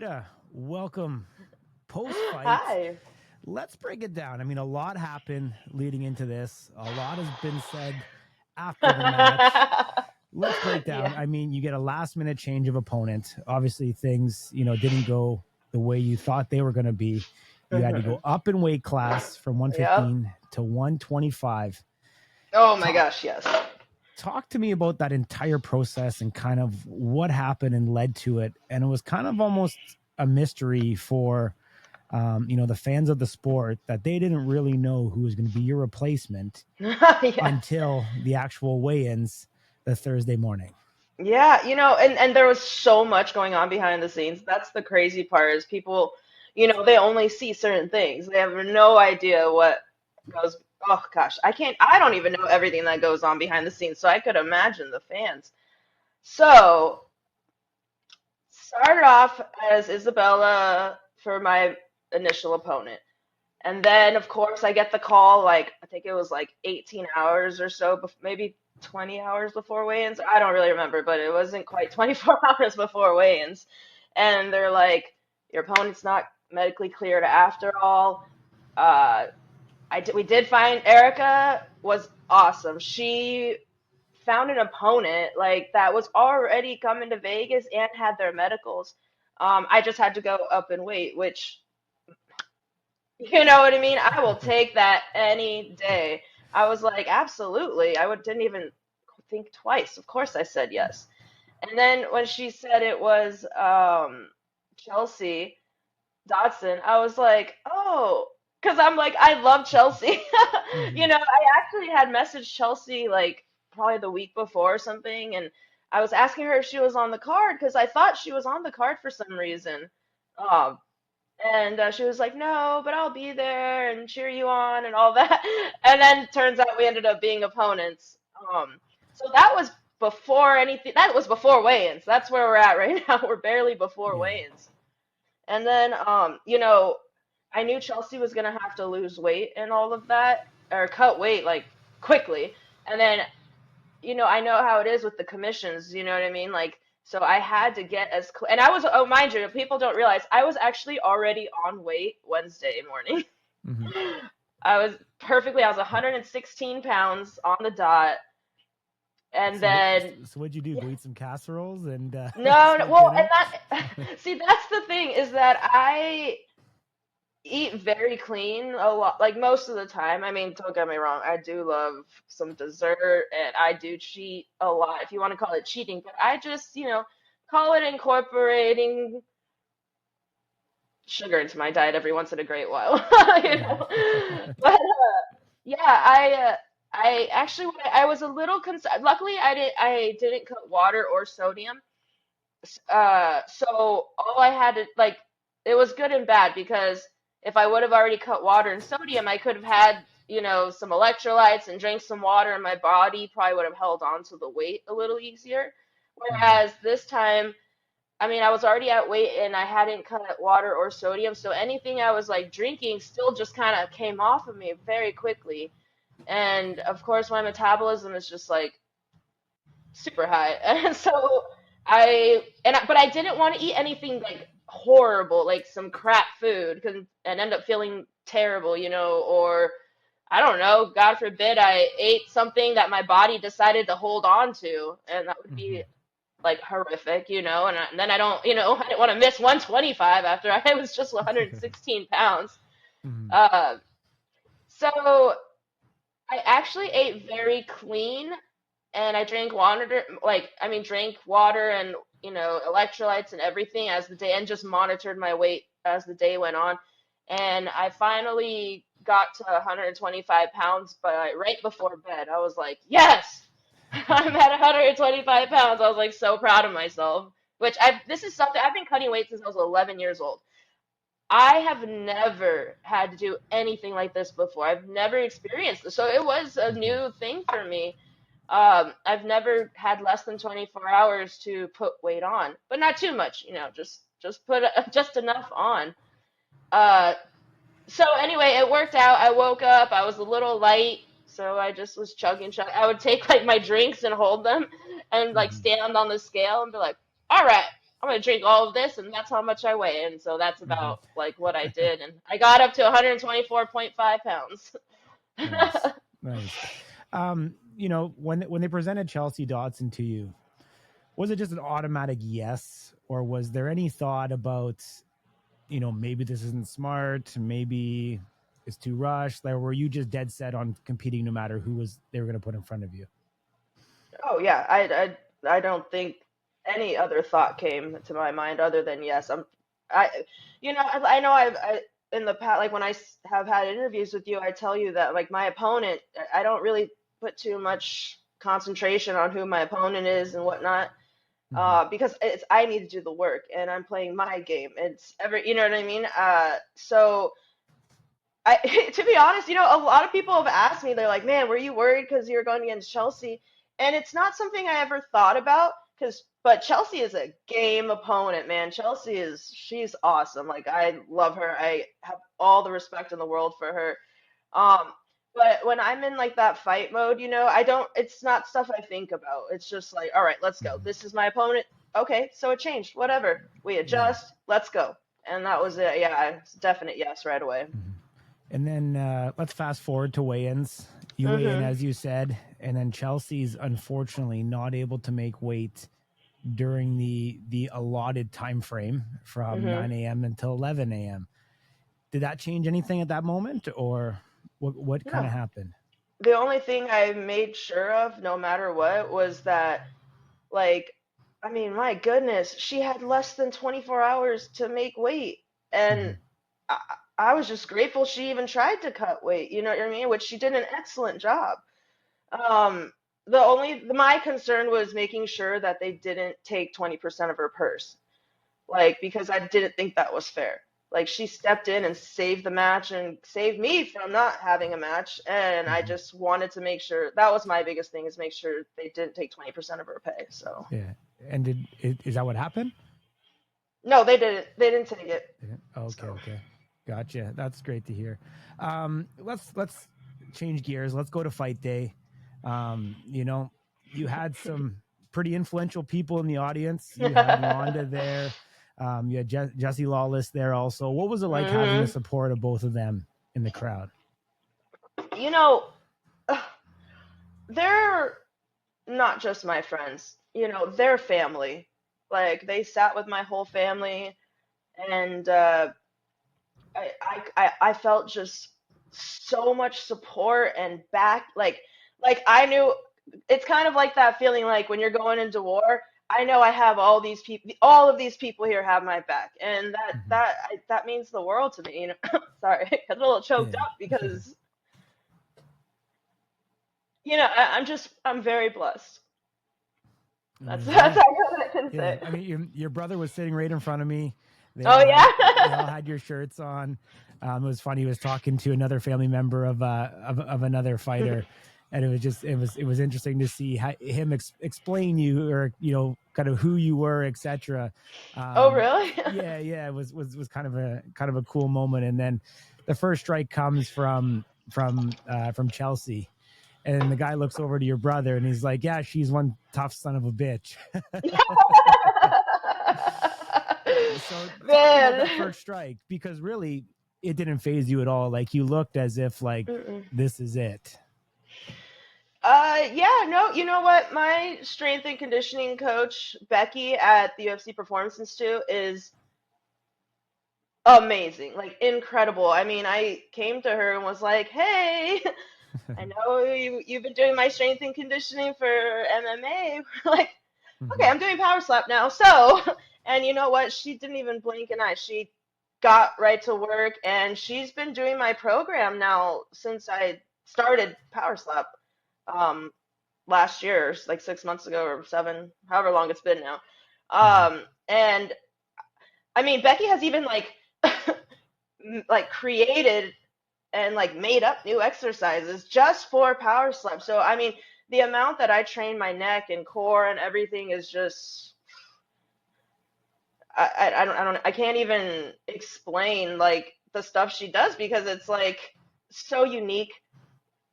Pita, welcome. Post fight, Hi. let's break it down. I mean, a lot happened leading into this, a lot has been said after the match. Let's break down. Yeah. I mean, you get a last minute change of opponent. Obviously, things, didn't go the way you thought they were going to be. You had to go Mhm. up in weight class from Yep. 115 to 125. Oh my Talk gosh, yes. talk to me about that entire process and kind of what happened and led to it. And it was kind of almost a mystery for the fans of the sport that they didn't really know who was going to be your replacement Yeah. until the actual weigh-ins the Thursday morning. Yeah, and there was so much going on behind the scenes. That's the crazy part is people, they only see certain things. They have no idea what goes, oh gosh, I don't even know everything that goes on behind the scenes, so I could imagine the fans. So, started off as Isabella for my initial opponent. And then, of course, I get the call, like, I think it was like 18 hours or so, maybe 20 hours before weigh-ins. I don't really remember, but it wasn't quite 24 hours before weigh-ins. And they're like, your opponent's not medically cleared after all. Uh, we did find Erica was awesome. She found an opponent like that was already coming to Vegas and had their medicals. I just had to go up and wait, which you know what I mean? I will take that any day. I was like, absolutely. Didn't even think twice. Of course I said yes. And then when she said it was Chelsea Dotson, I was like, oh, because I'm like, I love Chelsea. Mm-hmm. I actually had messaged Chelsea like probably the week before or something, and I was asking her if she was on the card because I thought she was on the card for some reason. Um, and she was like, no, but I'll be there and cheer you on and all that. And then turns out we ended up being opponents. So that was before anything, that was before weigh-ins. That's where we're at right now. We're barely before Yeah. weigh-ins. And then, I knew Chelsea was gonna have to lose weight and all of that, or cut weight like quickly. And then I know how it is with the commissions, you know what I mean? Like, so I had to get and I was, oh, mind you, people don't realize I was actually already on weight Wednesday morning. Mm-hmm. I was 116 pounds on the dot. And So what? then, So what'd you do? Go eat some casseroles and no, no, start well, and dinner? that, see, that's the thing is that I eat very clean a lot, like most of the time. I mean, don't get me wrong, I do love some dessert and I do cheat a lot, if you want to call it cheating, but I just, call it incorporating sugar into my diet every once in a great while, you know. But yeah, I actually I was a little concerned. Luckily, I didn't cut water or sodium. So all I had to like, it was good and bad because if I would have already cut water and sodium, I could have had, some electrolytes and drank some water, and my body probably would have held on to the weight a little easier. Mm-hmm. Whereas this time, I mean, I was already at weight and I hadn't cut water or sodium, so anything I was like drinking still just kind of came off of me very quickly. And of course, my metabolism is just like super high. And so but I didn't want to eat anything like horrible, like some crap food, and end up feeling terrible, or I don't know, God forbid I ate something that my body decided to hold on to, and that would Mm-hmm. be like horrific, and then I don't, I didn't want to miss 125 after I was just 116 pounds. Mm-hmm. Uh, so I actually ate very clean and I drank water, drank water and electrolytes and everything as the day, and just monitored my weight as the day went on. And I finally got to 125 pounds, but right before bed, I was like, yes, I'm at 125 pounds. I was like so proud of myself. This is something I've been cutting weight since I was 11 years old. I have never had to do anything like this before. I've never experienced this. So it was a Mm-hmm. new thing for me. I've never had less than 24 hours to put weight on, but not too much, just put just enough on. Uh, so anyway, it worked out. I woke up, I was a little light, so I just was chugging. I would take like my drinks and hold them and like Mm-hmm. stand on the scale and be like, all right. I'm gonna drink all of this, and that's how much I weigh. And so that's Hmm. about like what I did, and I got up to 124.5 pounds. Nice, nice. When they presented Chelsea Dotson to you, was it just an automatic yes, or was there any thought about, maybe this isn't smart, maybe it's too rushed? Like, were you just dead set on competing no matter who was they were going to put in front of you? Oh yeah, I don't think any other thought came to my mind other than yes. I I know in the past, like when have had interviews with you, I tell you that like my opponent, I don't really put too much concentration on who my opponent is and whatnot, Hmm. because I need to do the work and I'm playing my game. It's every, you know what I mean? So I, to be honest, a lot of people have asked me, they're like, man, were you worried because you were going against Chelsea? And it's not something I ever thought about but Chelsea is a game opponent, man. She's awesome. Like, I love her. I have all the respect in the world for her. Um, but when I'm in like that fight mode, it's not stuff I think about. It's just like, all right, let's go. Hmm. This is my opponent. Okay, so it changed. Whatever. We Yeah. adjust. Let's go. And that was it. Yeah, it's a definite yes right away. Hmm. And then let's fast forward to weigh-ins. You weigh in, Mhm. as you said, and then Chelsea's unfortunately not able to make weight during the allotted time frame from Mhm. 9 a.m. until 11 a.m. Did that change anything at that moment, or what kind No. of happened? The only thing I made sure of, no matter what, was that, like, I mean, my goodness, she had less than 24 hours to make weight, Hmm. and I, I was just grateful she even tried to cut weight. You know what I mean? Which she did an excellent job. Um, my concern was making sure that they didn't take 20% of her purse, like because I didn't think that was fair. Like she stepped in and saved the match and saved me from not having a match, and I Hmm. just wanted to make sure that was my biggest thing is make sure they didn't take 20% of her pay. So Yeah. And is that what happened? no, they didn't. They didn't take it. Okay, So okay, gotcha. That's great to hear. Let's change gears. Let's go to fight day. You had some pretty influential people in the audience. You had Ronda there. You had Jesse Lawless there also. What was it like having the hmm support of both of them in the crowd? you know, they're not just my friends. They're family. Like they sat with my whole family, and I felt just so much support and back. Like I knew it's kind of like that feeling like when you're going into war. I know I have all of these people here have my back, and Hmm. that means the world to me. Sorry, I got a little choked Yeah. up because I'm very blessed. That's Well, that's yeah, all I can yeah. say. I mean, your brother was sitting right in front of me. They Oh all had they all yeah. had your shirts on. It was funny. He was talking to another family member of another fighter, and it was interesting to see him explain you, or kind of who you were, etc. Oh really? Yeah, yeah. It was kind of a cool moment. And then the first strike comes from Chelsea, and the guy looks over to your brother and he's like, "Yeah, she's one tough son of a bitch." So talk to me about that Man. first strike, because really it didn't phase you at all. Like, you looked as if like Mm-mm. this is it. Yeah, no, you know what? My strength and conditioning coach, Becky at the UFC Performance Institute, is amazing, like incredible. I mean, I came to her and was like, "Hey, I know you've been doing my strength and conditioning for MMA." Like, okay, Hmm. I'm doing power slap now. So, and you know what? She didn't even blink an eye. She got right to work, and she's been doing my program now since I started power slap. Um, Last year, like 6 months ago or seven, however long it's been now. Hmm. And I mean, Becky has even like like created and like made up new exercises just for power slap. So I mean, the amount that I train my neck and core and everything is just I can't even explain like the stuff she does because it's like so unique,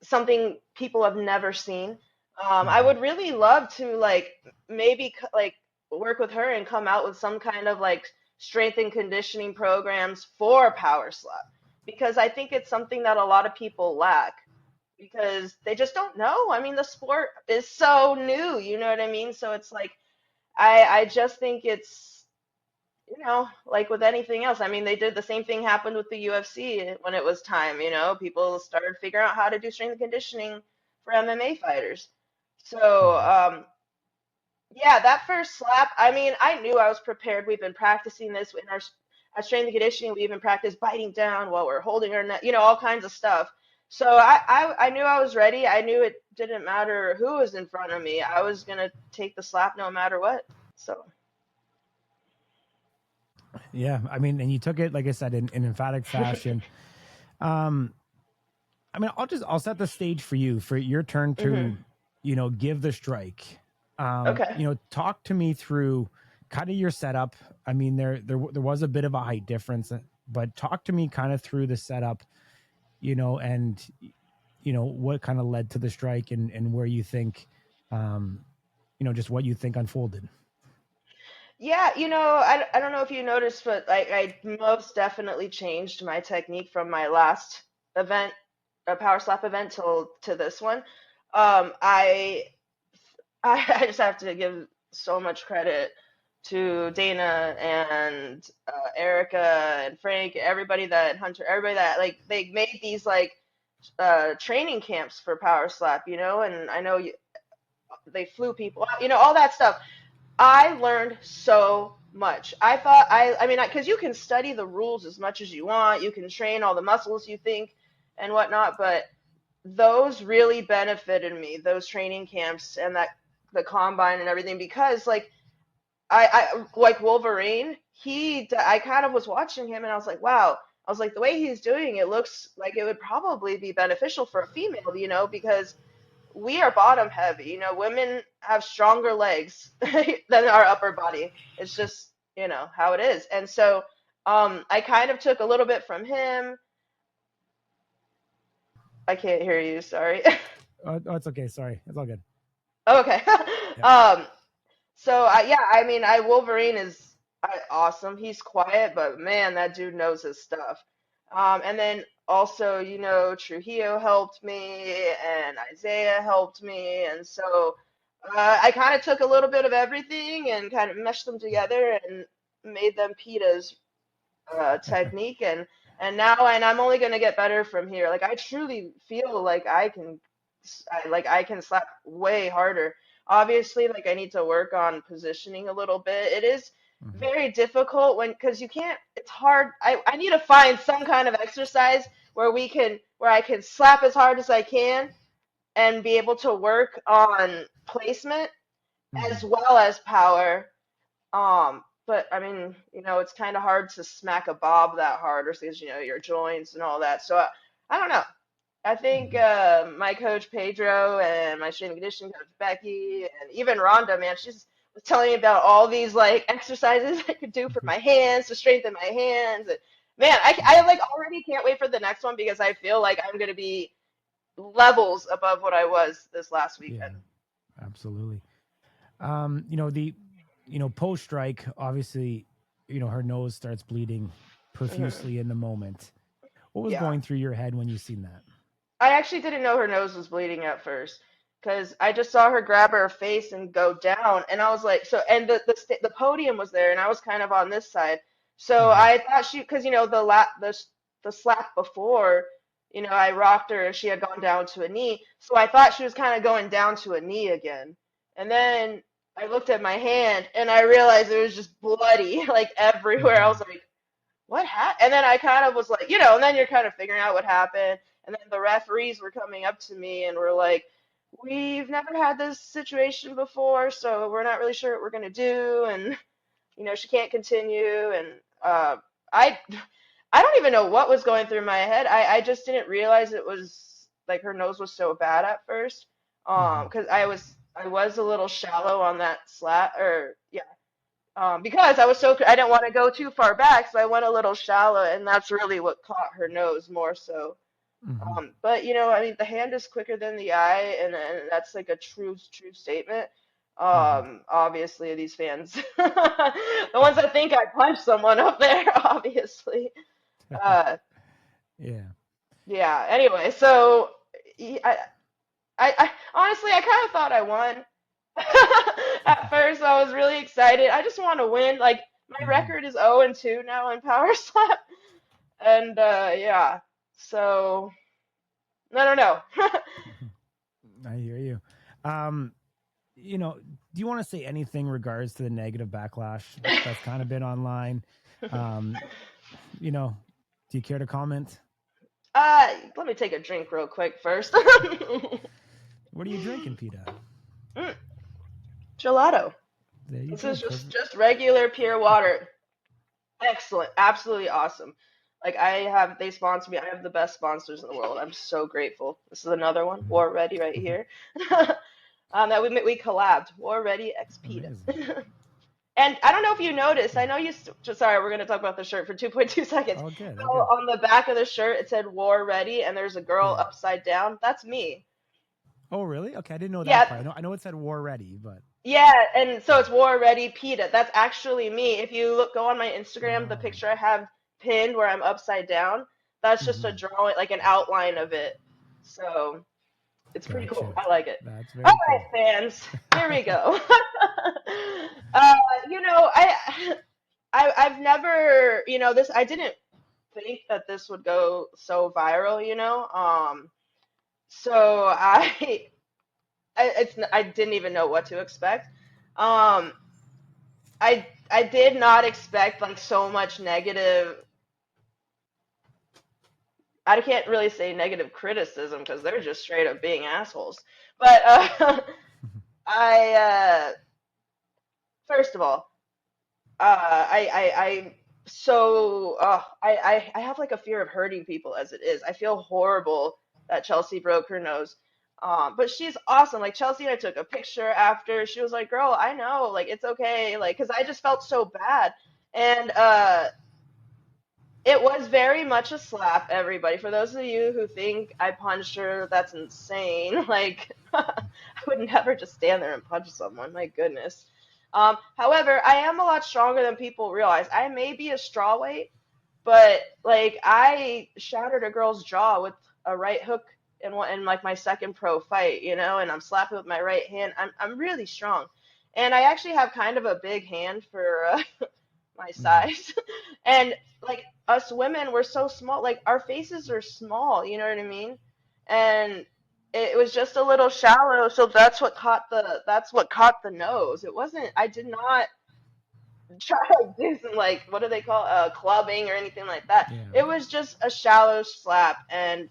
something people have never seen. I Hmm. would really love to like maybe like work with her and come out with some kind of like strength and conditioning programs for power slap, because I think it's something that a lot of people lack because they just don't know. I mean, the sport is so new, you know what I mean? So it's like I just think it's, like with anything else. I mean, they did the same thing happened with the UFC when it was time, people started figuring out how to do strength and conditioning for MMA fighters. So, Mhm. yeah, that first slap, I mean, I knew I was prepared. We've been practicing this in our strength and conditioning. We even practiced biting down while we're holding our neck, all kinds of stuff. So I knew I was ready. I knew it didn't matter who was in front of me. I was gonna take the slap no matter what. So, Yeah, I mean, and you took it, like I said, in emphatic fashion. Um, I mean, I'll set the stage for you for your turn hmm to, give the strike. okay. Talk to me through kind of your setup. I mean, there was a bit of a height difference, but talk to me kind of through the setup, and what kind of led to the strike and where you think, um, just what you think unfolded. Yeah, I don't know if you noticed, but like I most definitely changed my technique from my last event, a power slap event, till to this one. Um, I I just have to give so much credit to Dana and Erica and Frank, everybody that Hunter, everybody that like they made these like training camps for power slap, and I know they flew people, all that stuff. I learned so much. I mean, because you can study the rules as much as you want, you can train all the muscles you think and whatnot, but those really benefited me, those training camps and that the combine and everything, because I like Wolverine, I kind of was watching him and I was like, wow. I was like, the way he's doing it looks like it would probably be beneficial for a female, because we are bottom heavy. Women have stronger legs than our upper body. It's just, how it is. And so I kind of took a little bit from him. I can't hear you, sorry. Oh, it's okay. Sorry, it's all good. Okay. Yeah. um so yeah, I mean, I Wolverine is awesome. He's quiet, but man, that dude knows his stuff. And then also, Trujillo helped me and Isaiah helped me, and so I kind of took a little bit of everything and kind of meshed them together and made them Pita's technique, and I'm only gonna get better from here. Like I truly feel like I can slap way harder. Obviously, like I need to work on positioning a little bit. It is Mhm. very difficult because you can't. It's hard. I need to find some kind of exercise where I can slap as hard as I can and be able to work on placement as Mhm. well as power. But I mean, it's kind of hard to smack a bob that hard, or because your joints and all that. So I don't know. I think Mhm. my coach Pedro and my strength and conditioning coach Becky and even Rhonda, man, she's was telling me about all these like exercises I could do for Mhm. my hands to strengthen my hands. And man, I like already can't wait for the next one because I feel like I'm gonna be levels above what I was this last Yeah, weekend. absolutely. The post strike, obviously, her nose starts bleeding hmm profusely in the moment. What was Yeah. going through your head when you seen that? I actually didn't know her nose was bleeding at first because I just saw her grab her face and go down, and I was like, so, and the podium was there, and I was kind of on this side, so Hmm. I thought because the slap before, I rocked her and she had gone down to a knee, so I thought she was kind of going down to a knee again, and then I looked at my hand and I realized it was just bloody like everywhere. I was Hmm. like, what happened? And then I kind of was like, and then you're kind of figuring out what happened. And then the referees were coming up to me and were like, we've never had this situation before, so we're not really sure what we're going to do. And, she can't continue. And I, I don't even know what was going through my head. I just didn't realize it was like her nose was so bad at first. Hmm. Because I was a little shallow on that slat, or yeah, because I didn't want to go too far back, so I went a little shallow, and that's really what caught her nose more so. Hmm. But I mean, the hand is quicker than the eye, and that's like a true statement. Hmm. Obviously these fans, the ones that think I punched someone up there, obviously. Uh, Yeah. yeah. Anyway, so I honestly I kind of thought I won. At first, I was really excited. I just want to win. Like my Hmm. record is 0-2 now in Power Slap, and yeah. So no, no, no. I hear you. Um, do you want to say anything regards to the negative backlash that's kind of been online? Um, you know, do you care to comment? Let me take a drink real quick first. What are you drinking, Pita? Mm, gelato. There you This go. is just Perfect. just regular pure water. Excellent, absolutely awesome. Like they sponsor me. I have the best sponsors in the world. I'm so grateful. This is another one, War Ready, right here. That we collabed, War Ready X Pita. Amazing. And I don't know if you noticed. I know you. Sorry, we're gonna talk about the shirt for 2.2 seconds. All good. So All good. on the back of the shirt it said War Ready, and there's a girl Yeah. upside down. That's me. Oh, really? Okay, I didn't know that Yeah, part. I know it said war ready, but yeah, and so yeah. it's War Ready Pita. That's actually me. If you go on my Instagram, the Oh. picture I have pinned where I'm upside down, that's just a Hmm. drawing, like an outline of it. So it's pretty cool. Gotcha. I like it. That's All very right, cool. fans, here we go. uh, you know, I've never, this. I didn't think that this would go so viral. So I didn't even know what to expect. Um, I did not expect like so much negative. I can't really say negative criticism because they're just straight up being assholes. But I first of all, I so I have like a fear of hurting people as it is. I feel horrible that Chelsea broke her nose. But she's awesome. Like Chelsea and I took a picture after. She was like, "Girl, I know. Like it's okay." Like cuz I just felt so bad. And it was very much a slap, everybody. For those of you who think I punched her, that's insane. Like, I would never just stand there and punch someone. My goodness. However, I am a lot stronger than people realize. I may be a straw weight, but like I shattered a girl's jaw with a right hook in like my second pro fight, and I'm slapping with my right hand. I'm really strong, and I actually have kind of a big hand for my Hmm. size. And like us women, we're so small. Like our faces are small, you know what I mean? And it was just a little shallow, so that's what caught the nose. It wasn't I did not try to do some like what do they call clubbing or anything like that. Yeah. It was just a shallow slap and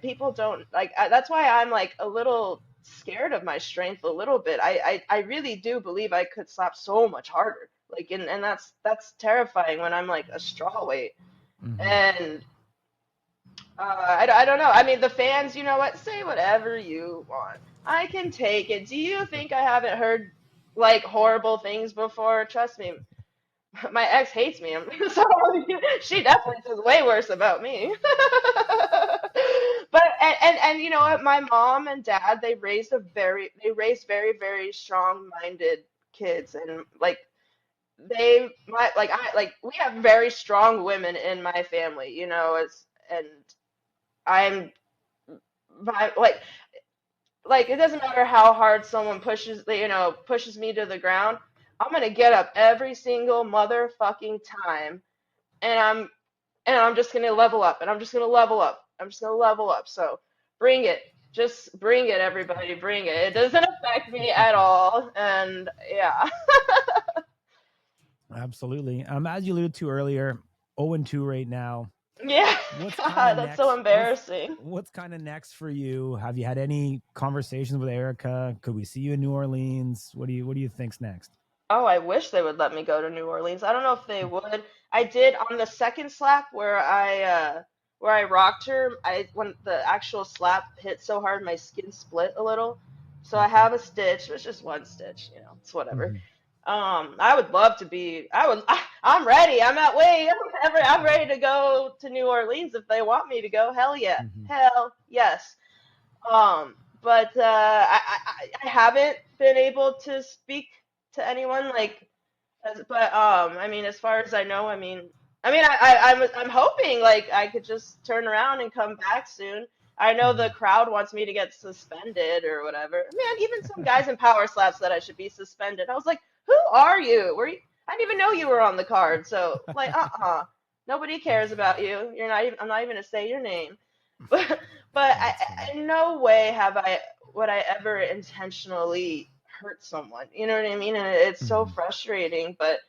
people don't like that's why I'm like a little scared of my strength a little bit. I really do believe I could slap so much harder. Like and that's terrifying when I'm like a straw weight. Hmm. And I don't know. I mean, the fans, you know what? Say whatever you want. I can take it. Do you think I haven't heard like horrible things before? Trust me, my ex hates me, so she definitely says way worse about me. But and you know what? My mom and dad they raised very very strong-minded kids, and like we have very strong women in my family, and I'm like it doesn't matter how hard someone pushes me to the ground. I'm gonna get up every single motherfucking time, and I'm just gonna level up, and I'm just gonna level up. I'm just gonna level up. So bring it. Just bring it, everybody. Bring it. It doesn't affect me at all. And yeah. Absolutely. As you alluded to earlier, 0-2 right now. Yeah. What's kind of God, that's so next? embarrassing. What's kind of next for you? Have you had any conversations with Erica? Could we see you in New Orleans? What do you think's next? Oh, I wish they would let me go to New Orleans. I don't know if they would. I did on the second slap where I rocked her. I when the actual slap hit so hard, my skin split a little. So I Okay. have a stitch. It's just one stitch, it's whatever. Hmm. I would love to be. I'm ready. I'm at way. I'm ready to go to New Orleans if they want me to go. Hell yeah. Hmm. Hell yes. but I haven't been able to speak to anyone like, but I mean, as far as I know, I'm hoping like I could just turn around and come back soon. I know the Mhm. crowd wants me to get suspended or whatever. Man, even some guys in power slaps said I should be suspended. I was like, who are you? Were you? I didn't even know you were on the card. So like, nobody cares about you. You're not even. I'm not even gonna say your name. But That's funny. in no way would I ever intentionally hurt someone. You know what I mean? And it's so Mhm. frustrating, but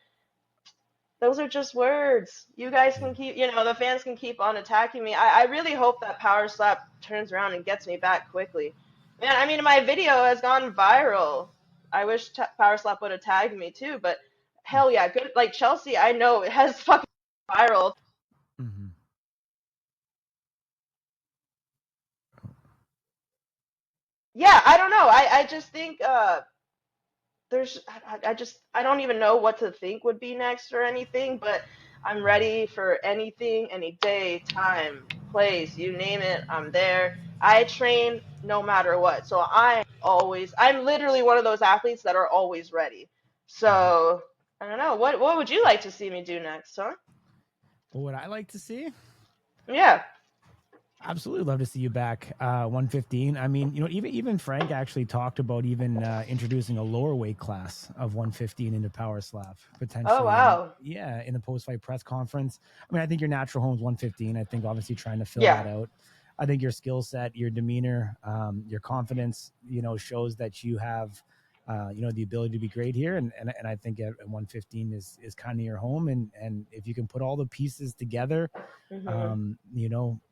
those are just words. You guys Yeah. can keep, the fans can keep on attacking me. I really hope that Power Slap turns around and gets me back quickly. Man, I mean, my video has gone viral. I wish Power Slap would have tagged me too, but hell yeah, good. Like Chelsea, I know it has fucking viral. Mhm. Yeah, I don't know. I just think I don't even know what to think would be next or anything, but I'm ready for anything, any day, time, place, you name it, I'm there. I train no matter what. So I'm literally one of those athletes that are always ready. Mhm. So I don't know. What would you like to see me do next, huh? What would I like to see? Yeah. Absolutely love to see you back 115. I mean, even Frank actually talked about even introducing a lower weight class of 115 into power slap Oh potentially, and wow. yeah, in the post fight press conference. I mean, I think your natural home is 115. I think obviously trying to fill that Yeah. out. I think your skill set, your demeanor, your confidence, shows that you have the ability to be great here, and I think at 115 is kind of your home, and if you can put all the pieces together, Mhm.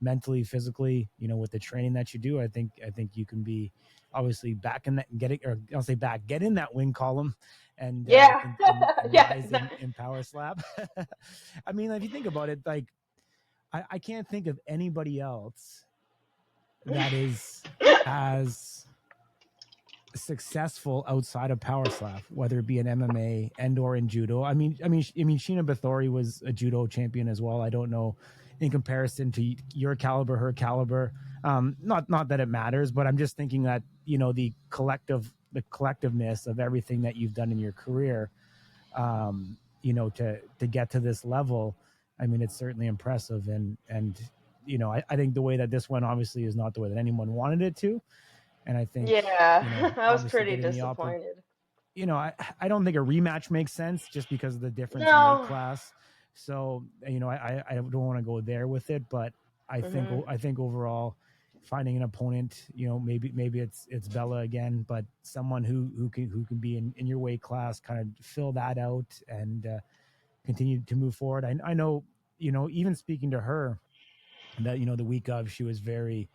mentally, physically, with the training that you do, I think you can be obviously back in that, getting, or I'll say back, get in that win column, and Yeah. and Yeah. rise in power slap. I mean, if you think about it, like I can't think of anybody else that is as successful outside of power slap, whether it be in MMA and or in judo. I mean, Sheena Bathory was a judo champion as well. I don't know in comparison to your caliber, her caliber. Not that it matters, but I'm just thinking that the collectiveness of everything that you've done in your career, to get to this level. I mean, it's certainly impressive, and I think the way that this went obviously is not the way that anyone wanted it to, and I think Yeah. I was obviously pretty getting the opportunity. disappointed. I don't think a rematch makes sense just because of the difference in weight No. class. So I don't want to go there with it, but Mhm. I think overall, finding an opponent, maybe it's Bella again, but someone who can be in your weight class, kind of fill that out and continue to move forward. I know, even speaking to her, that the week of, she was very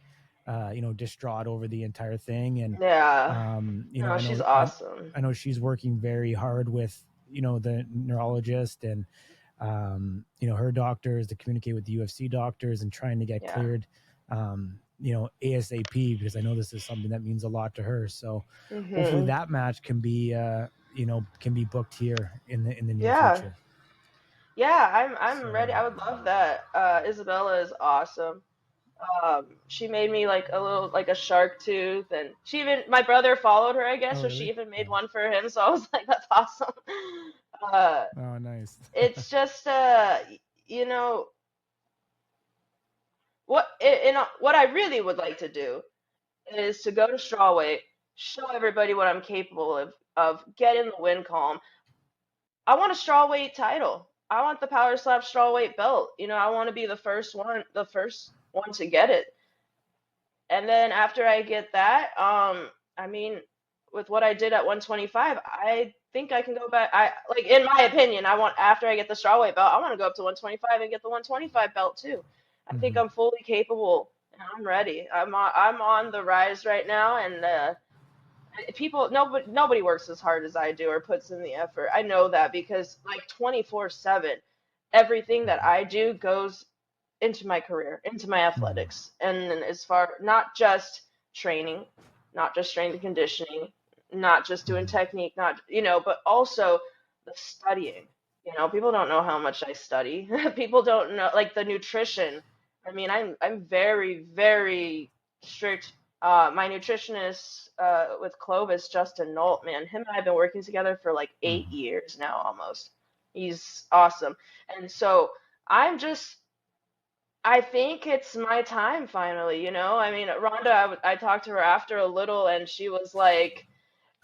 distraught over the entire thing, and Yeah. No, I she's know awesome. I know she's working very hard with the neurologist and her doctors to communicate with the UFC doctors and trying to get Yeah. cleared ASAP, because I know this is something that means a lot to her. So hopefully Mhm. that match can be booked here in the near Yeah. future. Yeah, I'm ready. So I would love that. Isabella is awesome. She made me like a shark tooth, and she even my brother followed her, I guess, oh so she really? even made Nice. one for him. So I was like, that's awesome. Uh, Oh nice. it's just you know what I really would like to do is to go to strawweight, show everybody what I'm capable of, get in the win column. I want a strawweight title. I want the power slap strawweight belt. I want to be the first one to get it. And then after I get that, I mean, with what I did at 125, I think I can go back. I like, in my opinion, I want after I get the strawweight belt, I want to go up to 125 and get the 125 belt too. I think Hmm. I'm fully capable and I'm ready. I'm on the rise right now, and nobody works as hard as I do or puts in the effort. I know that because like 24/7, everything that I do goes into my career, into my Hmm. athletics, and as far not just training, not just strength and conditioning, not just doing Hmm. technique, not but also the studying. People don't know how much I study. People don't know like the nutrition. I mean, I'm very very strict My nutritionist with Clovis, Justin Nolt, man, him and I have been working together for like 8 years now almost. He's awesome. And so I'm just, I think it's my time finally, you know? I mean, Rhonda, I talked to her after a little and she was like,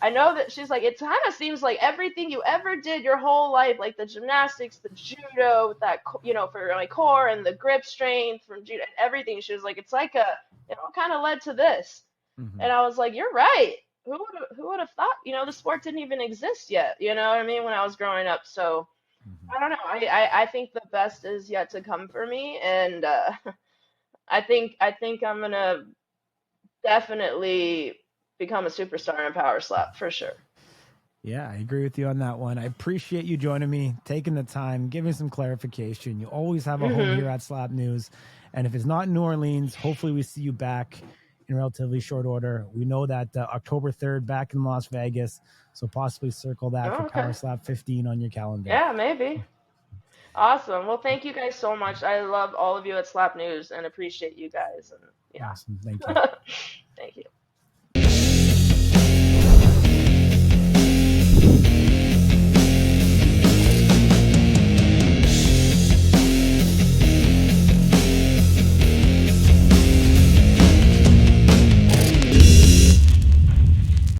I know that she's like, it kind of seems like everything you ever did your whole life, like the gymnastics, the judo, that, you know, for my core and the grip strength from judo and everything. She was like, it's like it all kind of led to this. Mm-hmm. And I was like, you're right. Who would have thought, you know, the sport didn't even exist yet, you know what I mean, when I was growing up. So Mm-hmm. I don't know. I think the best is yet to come for me. And I think I'm gonna definitely become a superstar in power slap for sure. Yeah, I agree with you on that one. I appreciate you joining me, taking the time, giving some clarification. You always have a home here Hmm. at Slap News. And if it's not in New Orleans, hopefully we see you back in relatively short order. We know that October 3rd back in Las Vegas. So possibly circle that for Oh, okay. Power Slap 15 on your calendar. Yeah, maybe. Awesome. Well, thank you guys so much. I love all of you at Slap News and appreciate you guys. And Awesome. Thank you. yeah. Thank you.